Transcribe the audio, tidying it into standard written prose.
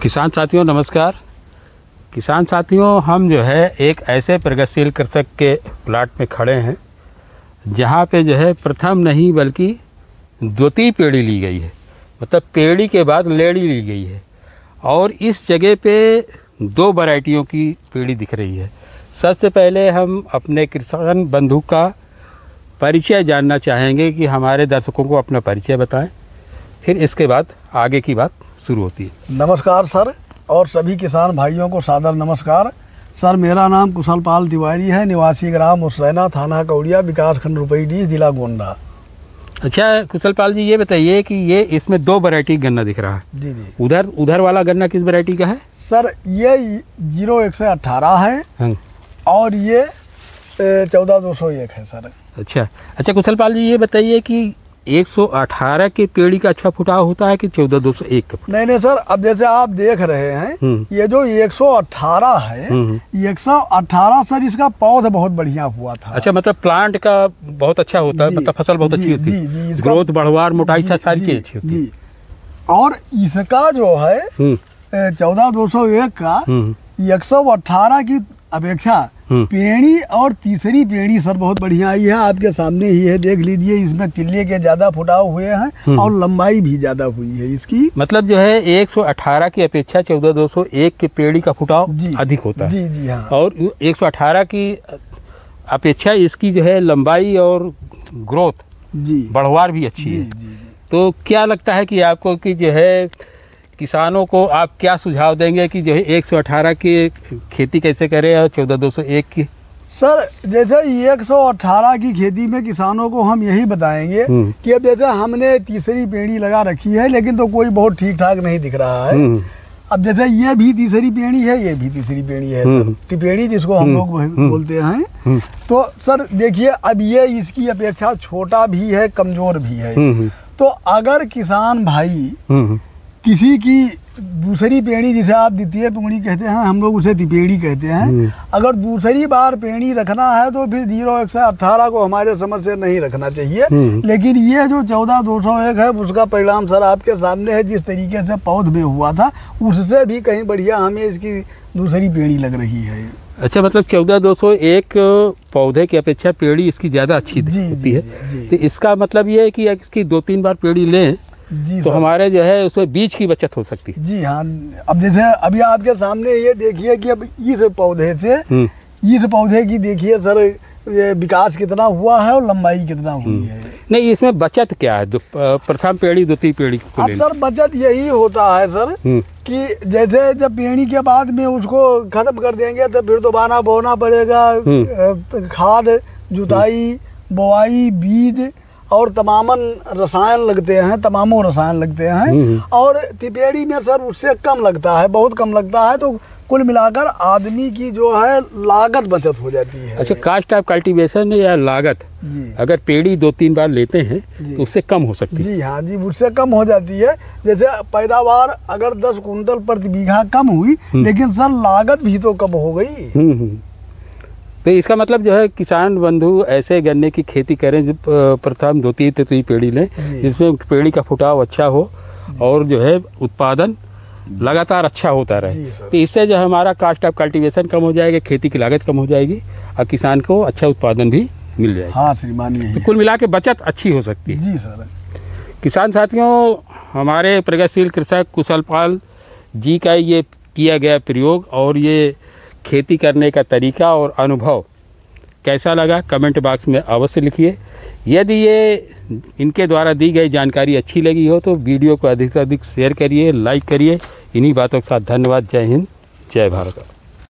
किसान साथियों नमस्कार। किसान साथियों, हम जो है एक ऐसे प्रगतिशील कृषक के प्लाट में खड़े हैं जहाँ पे जो है प्रथम नहीं बल्कि द्वितीय पेड़ी ली गई है, मतलब पेड़ी के बाद लेड़ी ली गई है। और इस जगह पे दो वैरायटियों की पेड़ी दिख रही है। सबसे पहले हम अपने किसान बंधु का परिचय जानना चाहेंगे कि हमारे दर्शकों को अपना परिचय बताएं, फिर इसके बाद आगे की बात शुरू होती है। नमस्कार सर, और सभी किसान भाइयों को सादर नमस्कार। सर, मेरा नाम कुशल पाल तिवारी है, निवासी ग्राम उसरैना, थाना कौड़िया, विकास खंड रुपईडीह, जिला गोंडा। अच्छा कुशल पाल जी, ये बताइए कि ये इसमें दो वैरायटी गन्ना दिख रहा है। जी जी। उधर वाला गन्ना किस वैरायटी का है? सर, ये 0118 है। हाँ। और ये 14201 है सर। अच्छा कुशल पाल जी, ये बताइए कि 118 के पेड़ी का अच्छा फुटाव होता है कि 14201 का? नहीं सर, अब जैसे आप देख रहे हैं ये जो 118 है, 118 सर इसका पौध बहुत बढ़िया हुआ था। अच्छा, मतलब प्लांट का बहुत अच्छा होता है, मतलब फसल बहुत अच्छी होती है, ग्रोथ बढ़वार मोटाई सारी चीज अच्छी होती है। और इसका जो है 14201 का 118 की अपेक्षा पेड़ी और तीसरी पेड़ी सर बहुत बढ़िया आई है। आपके सामने ही है, देख लीजिए। इसमें तिल्ले के ज्यादा फुटाव हुए हैं और लंबाई भी ज्यादा हुई है इसकी। मतलब जो है 118 की अपेक्षा 14201 के पेड़ी का फुटाव अधिक होता है। जी जी हाँ। और 118 की अपेक्षा इसकी जो है लंबाई और ग्रोथ जी बढ़वार भी अच्छी है। जी। तो क्या लगता है कि आपको कि जो है किसानों को आप क्या सुझाव देंगे कि जो है 118 की खेती कैसे करें और 14201 की? सर, जैसे 118 की खेती में किसानों को हम यही बताएंगे कि अब जैसे हमने तीसरी पेड़ी लगा रखी है, लेकिन तो कोई बहुत ठीक ठाक नहीं दिख रहा है। अब जैसे ये भी तीसरी पेड़ी है, ये भी तीसरी पेड़ी है सर, तिपेड़ी जिसको हम लोग बोलते हैं। तो सर देखिए, अब ये इसकी अपेक्षा छोटा भी है, कमजोर भी है। तो अगर किसान भाई किसी की दूसरी पेड़ी, जिसे आप द्वितीय पेड़ी कहते हैं, हम लोग उसे तिपेड़ी कहते हैं, अगर दूसरी बार पेड़ी रखना है तो फिर 0118 को हमारे समझ से नहीं रखना चाहिए। लेकिन ये जो 14201 है उसका परिणाम सर आपके सामने है। जिस तरीके से पौध में हुआ था उससे भी कहीं बढ़िया हमें इसकी दूसरी पेड़ी लग रही है। अच्छा, मतलब 14201 पौधे की अपेक्षा पेड़ी इसकी ज़्यादा अच्छी होती है। तो इसका मतलब ये है कि इसकी 2-3 बार पेड़ी लें तो हमारे जो है उसमें बीज की बचत हो सकती है। जी हाँ। अब जैसे अभी आपके सामने ये देखिए कि अब इस पौधे से इस पौधे की देखिए सर ये विकास कितना हुआ है और लंबाई कितना हुई है। नहीं, इसमें बचत क्या है प्रथम पेड़ी द्वितीय पेड़ी को? अब सर बचत यही होता है सर कि जैसे जब पेड़ी के बाद में उसको खत्म कर देंगे तो फिर दोबारा बोना पड़ेगा। खाद, जुताई, बोआई, बीज और तमामों रसायन लगते हैं, और तिपेड़ी में सर उससे कम लगता है, बहुत कम लगता है। तो कुल मिलाकर आदमी की जो है लागत बचत हो जाती है। अच्छा, कास्ट ऑफ कल्टीवेशन या लागत अगर पेड़ी 2-3 बार लेते हैं तो उससे कम हो सकती है? जी हाँ जी, उससे कम हो जाती है। जैसे पैदावार अगर 10 कुंटल प्रति बीघा कम हुई, लेकिन सर लागत भी तो कम हो गई। तो इसका मतलब जो है किसान बंधु ऐसे गन्ने की खेती करें जो प्रथम द्वितीय तृतीय पेड़ी लें, जिसमें पेड़ी का फुटाव अच्छा हो और जो है उत्पादन लगातार अच्छा होता रहे। तो इससे जो हमारा कास्ट ऑफ कल्टीवेशन कम हो जाएगा, खेती की लागत कम हो जाएगी और किसान को अच्छा उत्पादन भी मिल जाएगा। हाँ श्रीमान, यही तो कुल मिला के बचत अच्छी हो सकती है। जी सर। किसान साथियों, हमारे प्रगतिशील कृषक कुशल पाल जी का ये किया गया प्रयोग और ये खेती करने का तरीका और अनुभव कैसा लगा कमेंट बॉक्स में अवश्य लिखिए। यदि ये इनके द्वारा दी गई जानकारी अच्छी लगी हो तो वीडियो को अधिक से अधिक शेयर करिए, लाइक करिए। इन्हीं बातों के साथ धन्यवाद। जय हिंद, जय भारत।